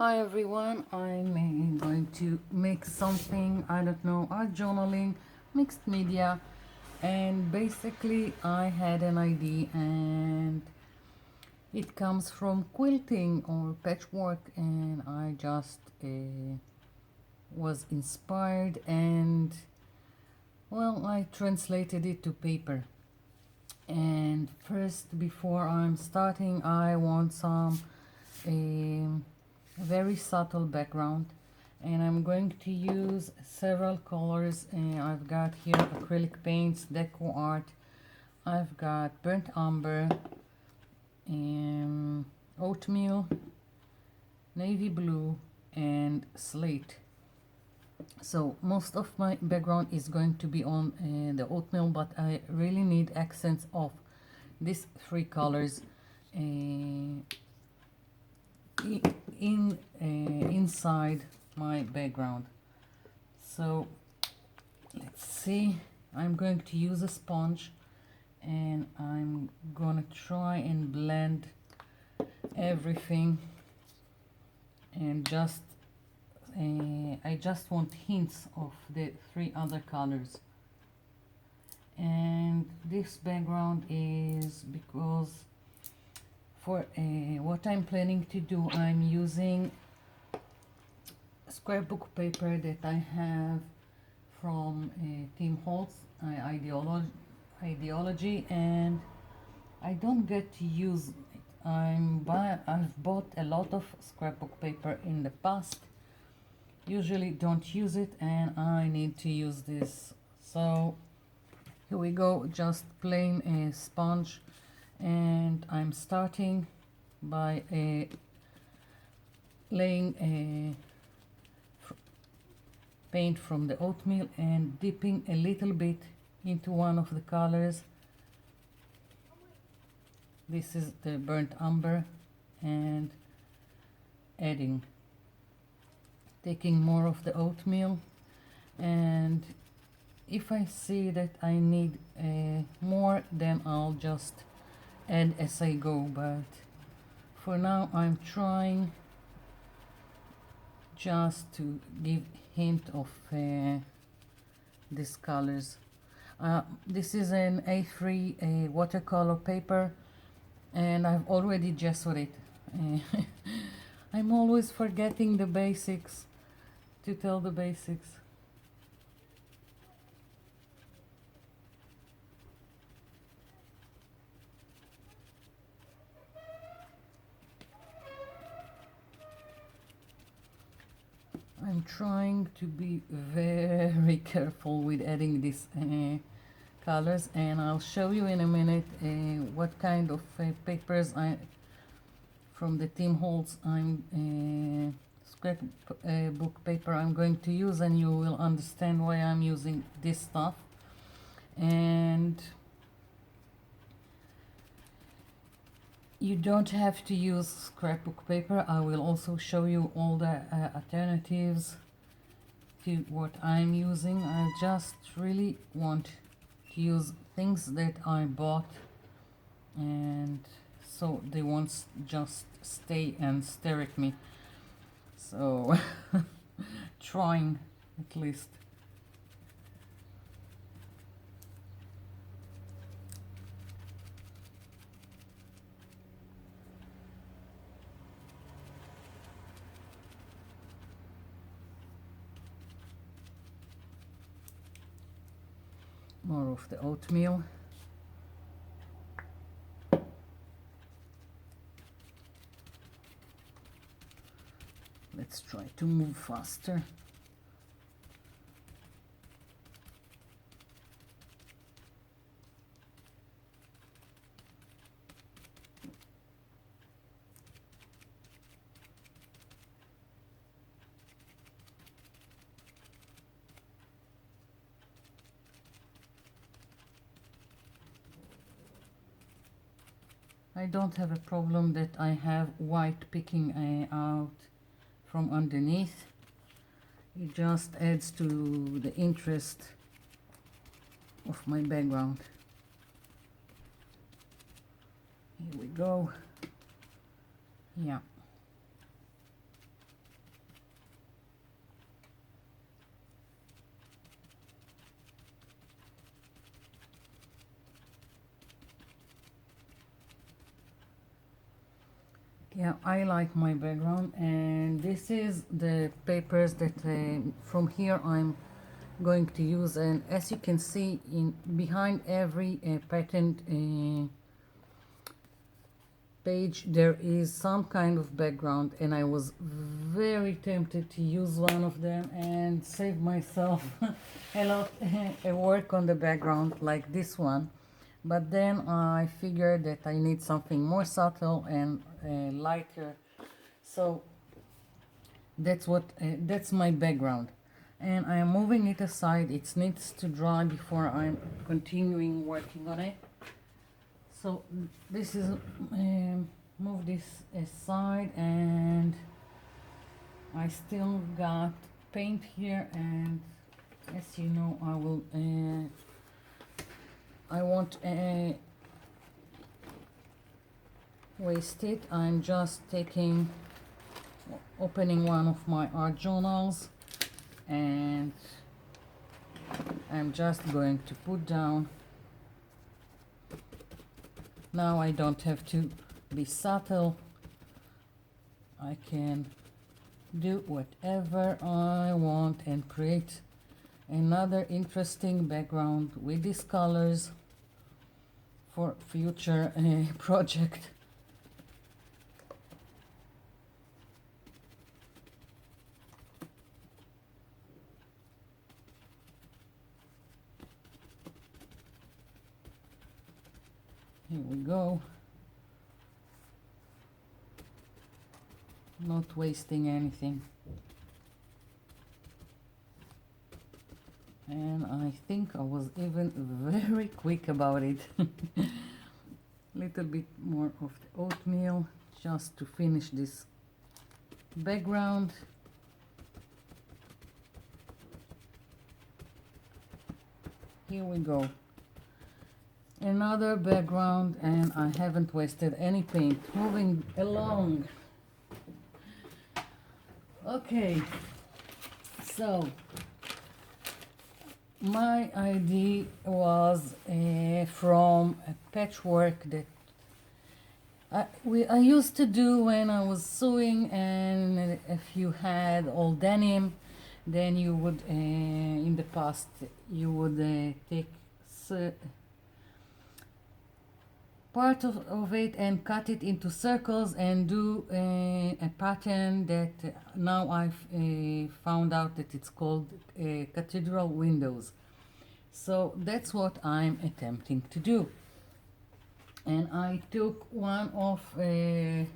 Hi everyone, I'm going to make something, I don't know, art journaling, mixed media, and basically I had an idea and it comes from quilting or patchwork, and I just was inspired and well, I translated it to paper. And first, before I'm starting, I want some very subtle background, and I'm going to use several colors. I've got here acrylic paints, deco art, I've got burnt umber, oatmeal, navy blue, and slate. So most of my background is going to be on the oatmeal, but I really need accents of these three colors inside my background. So let's see, I'm going to use a sponge and I'm gonna try and blend everything, and I just want hints of the three other colors. And this background is because for what I'm planning to do, I'm using scrapbook paper that I have from Tim Holtz ideology, and I don't get to use it. I've bought a lot of scrapbook paper in the past, usually don't use it, and I need to use this. So here we go, just plain a sponge, and I'm starting by laying a paint from the oatmeal and dipping a little bit into one of the colors. This is the burnt umber, and taking more of the oatmeal, and if I see that I need more, then I'll just add as I go, but for now I'm trying just to give hint of these colors. This is an A3 watercolor paper, and I've already gessoed it. I'm always forgetting the basics, to tell the basics. I'm trying to be very careful with adding these colors, and I'll show you in a minute what kind of papers from the Tim Holtz scrapbook paper I'm going to use, and you will understand why I'm using this stuff. And you don't have to use scrapbook paper. I will also show you all the alternatives to what I'm using. I just really want to use things that I bought, and so they won't just stay and stare at me. So trying at least. More of the oatmeal. Let's try to move faster. I don't have a problem that I have white picking out from underneath. It just adds to the interest of my background. Here we go. Yeah. Yeah, I like my background, and this is the papers that from here I'm going to use. And as you can see, in behind every pattern page there is some kind of background, and I was very tempted to use one of them and save myself a lot of work on the background like this one. But then I figured that I need something more subtle and lighter, so that's my background, and I am moving it aside. It needs to dry before I'm continuing working on it. So this is move this aside, and I still got paint here, and as you know, I won't waste it. I'm just opening one of my art journals, and I'm just going to put down. Now I don't have to be subtle. I can do whatever I want and create another interesting background with these colors for future project. Here we go. Not wasting anything. And I think I was even very quick about it. Little bit more of the oatmeal just to finish this background. Here we go. Another background, and I haven't wasted any paint. Moving along. Okay, so my idea was from a patchwork that I used to do when I was sewing. And if you had old denim, then you would in the past you would take part of it and cut it into circles and do a pattern that now I've found out that it's called Cathedral windows. So that's what I'm attempting to do. And I took one of the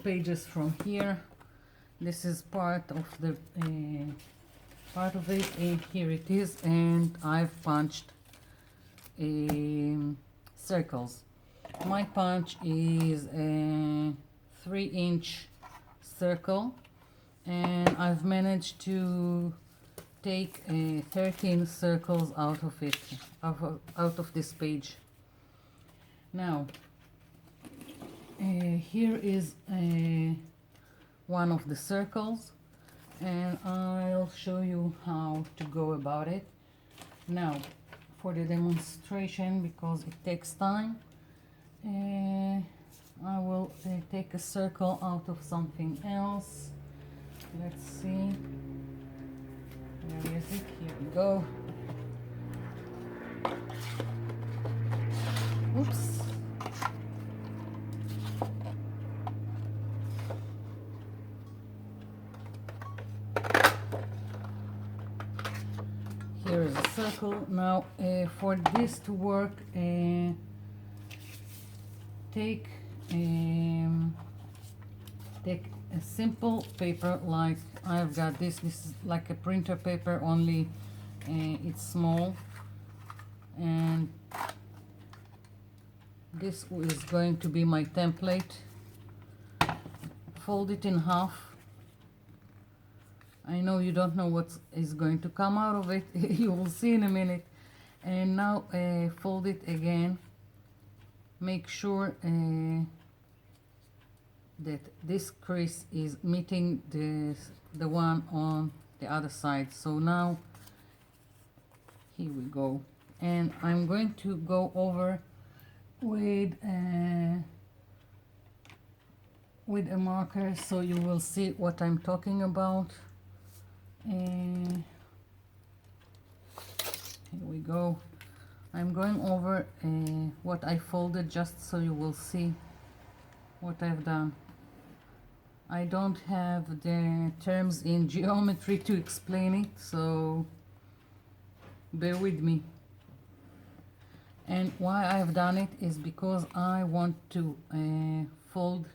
pages from here. This is part of the part of it, and here it is, and I've punched circles. My punch is a 3-inch circle, and I've managed to take 13 circles out of it, out of this page. Now here is one of the circles, and I'll show you how to go about it. Now for the demonstration, because it takes time, I will take a circle out of something else. Let's see, where is it? Here we go. Oops. Here is a circle. Now for this to work, take a simple paper like I've got this. This is like a printer paper, only it's small, and this is going to be my template. Fold it in half. I know you don't know what is going to come out of it. You will see in a minute. And now fold it again. Make sure that this crease is meeting the one on the other side. So now here we go, and I'm going to go over with with a marker so you will see what I'm talking about. Here we go. I'm going over what I folded just so you will see what I've done. I don't have the terms in geometry to explain it, so bear with me. And why I've done it is because I want to fold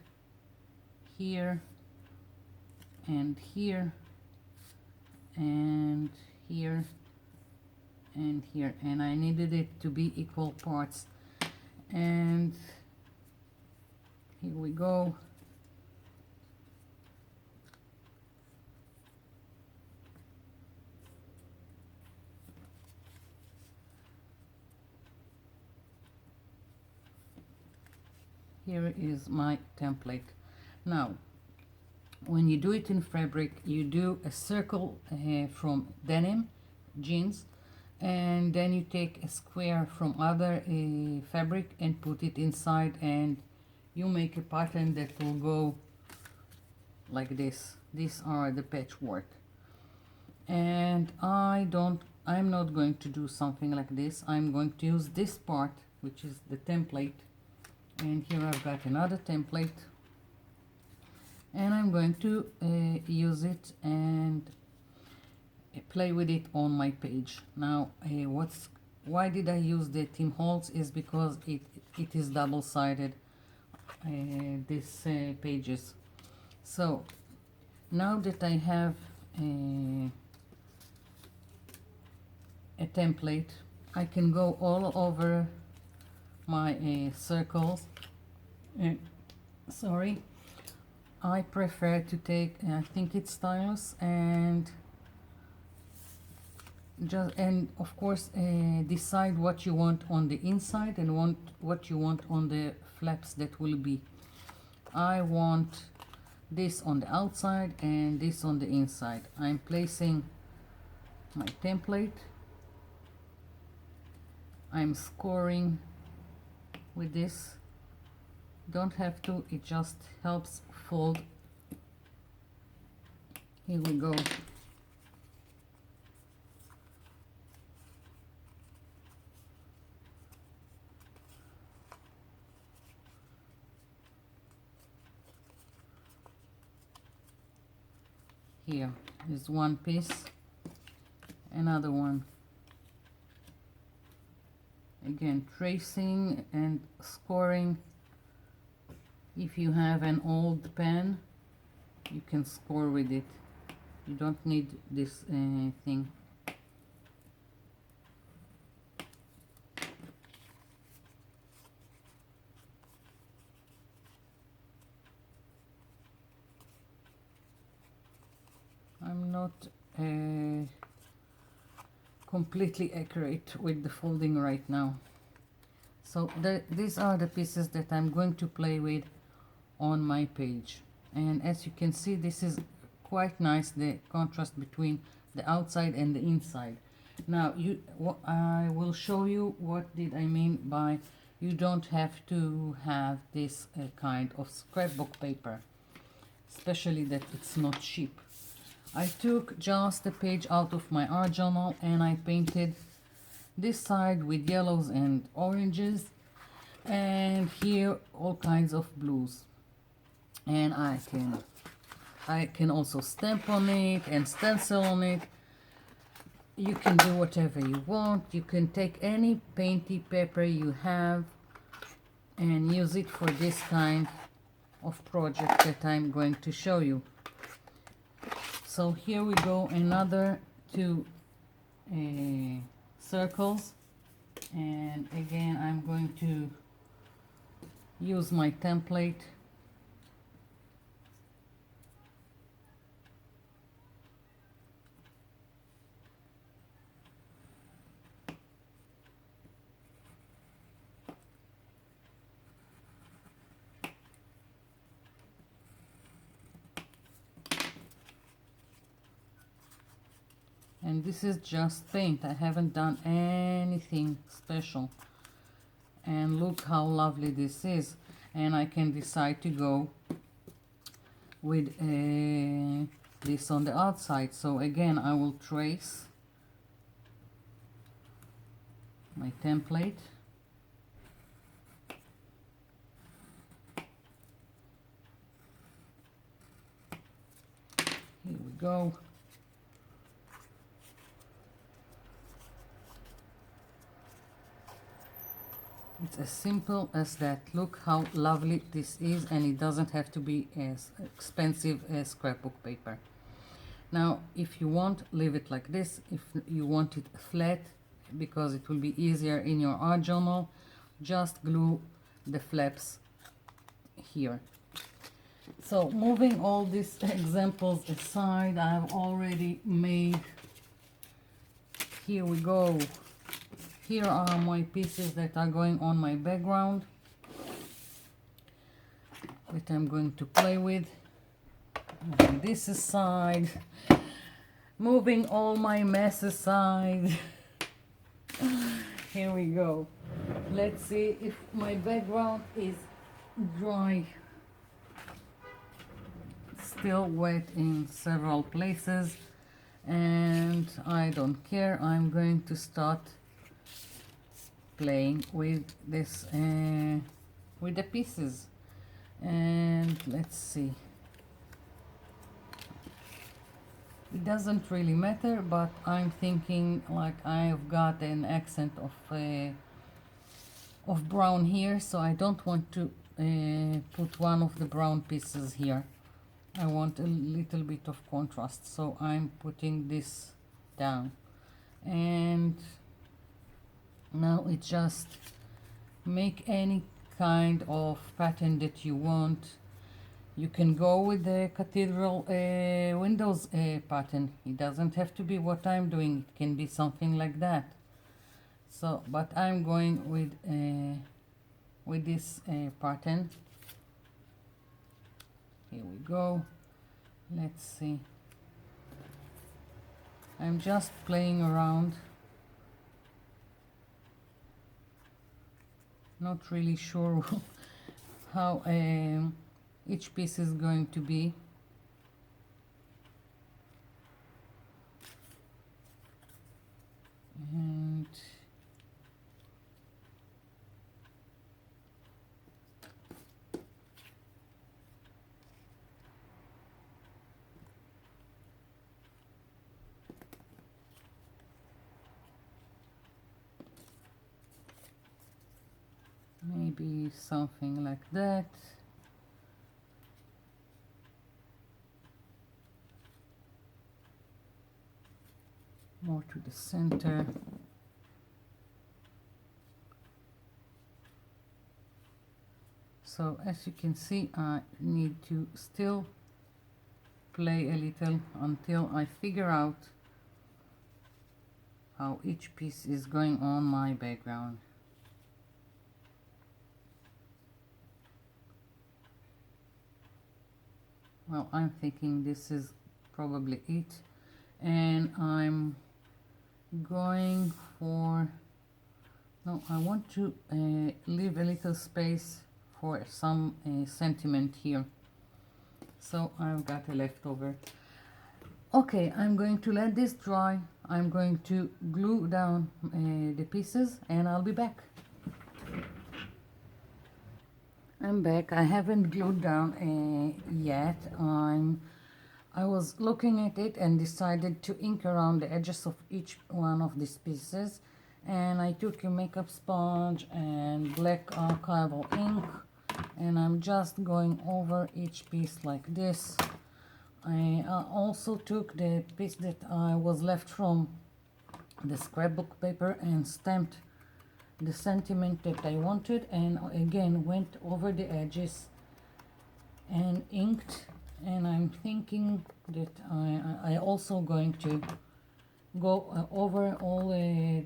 here and here and here and here, and I needed it to be equal parts. And here we go. Here is my template. Now, when you do it in fabric, you do a circle from denim, jeans, and then you take a square from other fabric and put it inside, and you make a pattern that will go like this. These are the patchwork. And I'm not going to do something like this. I'm going to use this part, which is the template. And here I've got another template, and I'm going to use it and play with it on my page. Now, why did I use the Tim Holtz is because it is double-sided, these pages. So now that I have a template, I can go all over my circles. Sorry, I prefer to take, I think it's stylus, and of course decide what you want on the inside and what you want on the flaps that will be. I want this on the outside and this on the inside. I'm placing my template. I'm scoring with this. Don't have to, it just helps fold. Here we go. Here is one piece, another one. Again, tracing and scoring. If you have an old pen, you can score with it. You don't need this thing. I'm not completely accurate with the folding right now. So these are the pieces that I'm going to play with on my page. And as you can see, this is quite nice, the contrast between the outside and the inside. Now I will show you what did I mean by you don't have to have this kind of scrapbook paper, especially that it's not cheap. I took just a page out of my art journal and I painted this side with yellows and oranges, and here all kinds of blues. And I can also stamp on it and stencil on it. You can do whatever you want. You can take any painty paper you have and use it for this kind of project that I'm going to show you. So here we go, another two circles, and again I'm going to use my template. And this is just paint. I haven't done anything special. And look how lovely this is. And I can decide to go with this on the outside. So again, I will trace my template. Here we go. It's as simple as that. Look how lovely this is, and it doesn't have to be as expensive as scrapbook paper. Now, if you want, leave it like this. If you want it flat, because it will be easier in your art journal, just glue the flaps here. So moving all these examples aside, I've already made, here we go. Here are my pieces that are going on my background that I'm going to play with. Moving this aside, moving all my mess aside. Here we go. Let's see if my background is dry. Still wet in several places, and I don't care. I'm going to start playing with this with the pieces, and let's see. It doesn't really matter, but I'm thinking like I've got an accent of brown here, so I don't want to put one of the brown pieces here. I want a little bit of contrast, so I'm putting this down. And now it's just make any kind of pattern that you want. You can go with the Cathedral windows pattern. It doesn't have to be what I'm doing. It can be something like that. So, but I'm going with this pattern. Here we go. Let's see. I'm just playing around. Not really sure how each piece is going to be. And maybe something like that. More to the center. So as you can see, I need to still play a little until I figure out how each piece is going on my background. Well, I'm thinking this is probably it, and I'm going for, no, I want to leave a little space for some sentiment here. So I've got a leftover. Okay, I'm going to let this dry. I'm going to glue down the pieces, and I'll be back. I'm back. I haven't glued down yet. I was looking at it and decided to ink around the edges of each one of these pieces, and I took a makeup sponge and black archival ink, and I'm just going over each piece like this. I also took the piece that I was left from the scrapbook paper and stamped the sentiment that I wanted, and again went over the edges and inked. And I'm thinking that I also going to go over all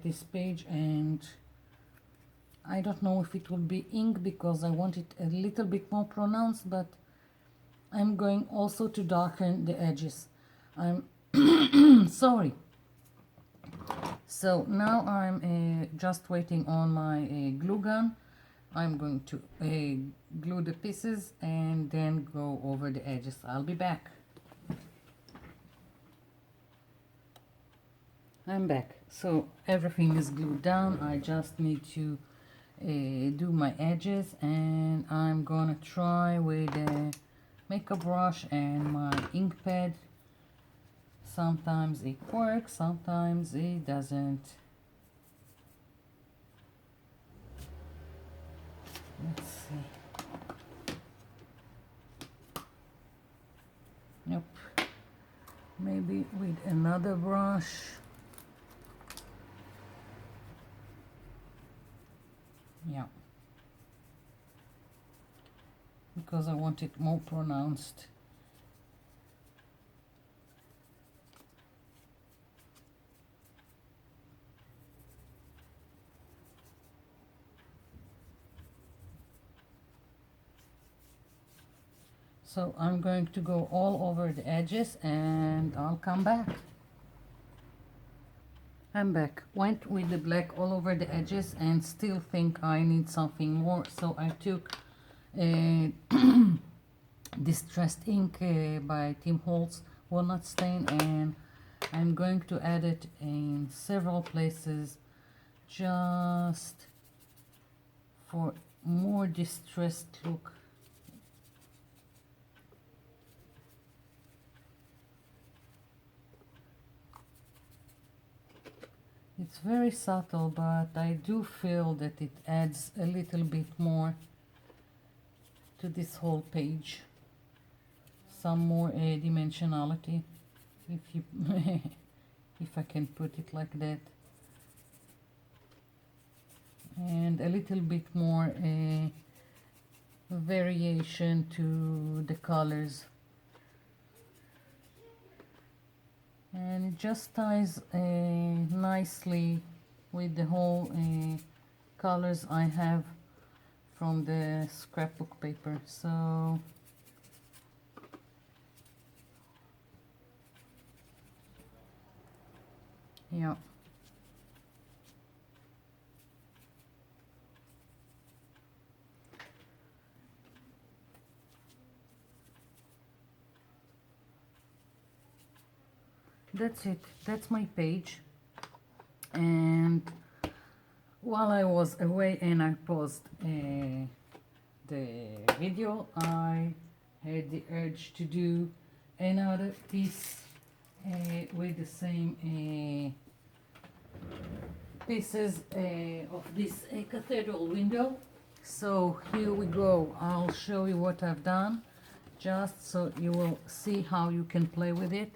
this page, and I don't know if it will be ink because I want it a little bit more pronounced, but I'm going also to darken the edges. I'm sorry. So now I'm just waiting on my glue gun. I'm going to glue the pieces and then go over the edges. I'll be back. I'm back. So everything is glued down. I just need to do my edges, and I'm gonna try with a makeup brush and my ink pad. Sometimes it works, sometimes it doesn't. Let's see. Nope. Maybe with another brush. Yeah. Because I want it more pronounced. So I'm going to go all over the edges and I'll come back. I'm back. Went with the black all over the edges and still think I need something more. So I took Distressed Ink by Tim Holtz Walnut Stain, and I'm going to add it in several places just for more distressed look. It's very subtle, but I do feel that it adds a little bit more to this whole page. Some more dimensionality, if you if I can put it like that, and a little bit more variation to the colors. And it just ties nicely with the whole colors I have from the scrapbook paper. So yeah. That's it. That's my page. And while I was away and I paused the video, I had the urge to do another piece with the same pieces of this cathedral window. So here we go. I'll show you what I've done, just so you will see how you can play with it.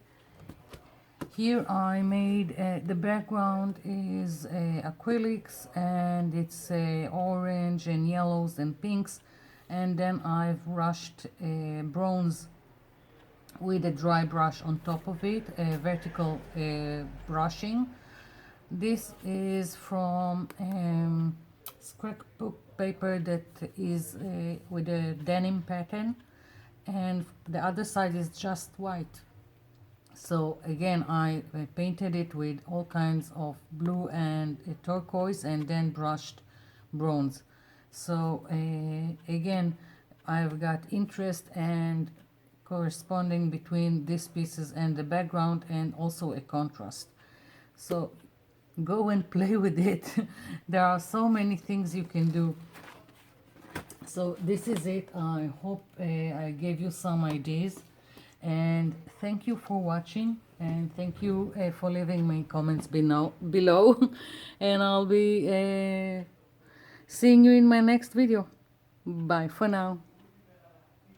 Here I made the background is acrylics, and it's orange and yellows and pinks, and then I've brushed bronze with a dry brush on top of it, vertical brushing. This is from scrapbook paper that is with a denim pattern, and the other side is just white. So again, I painted it with all kinds of blue and turquoise, and then brushed bronze. So again, I've got interest and corresponding between these pieces and the background, and also a contrast. So go and play with it. There are so many things you can do. So this is it. I hope I gave you some ideas. And thank you for watching, and thank you for leaving me comments below. And I'll be seeing you in my next video. Bye for now.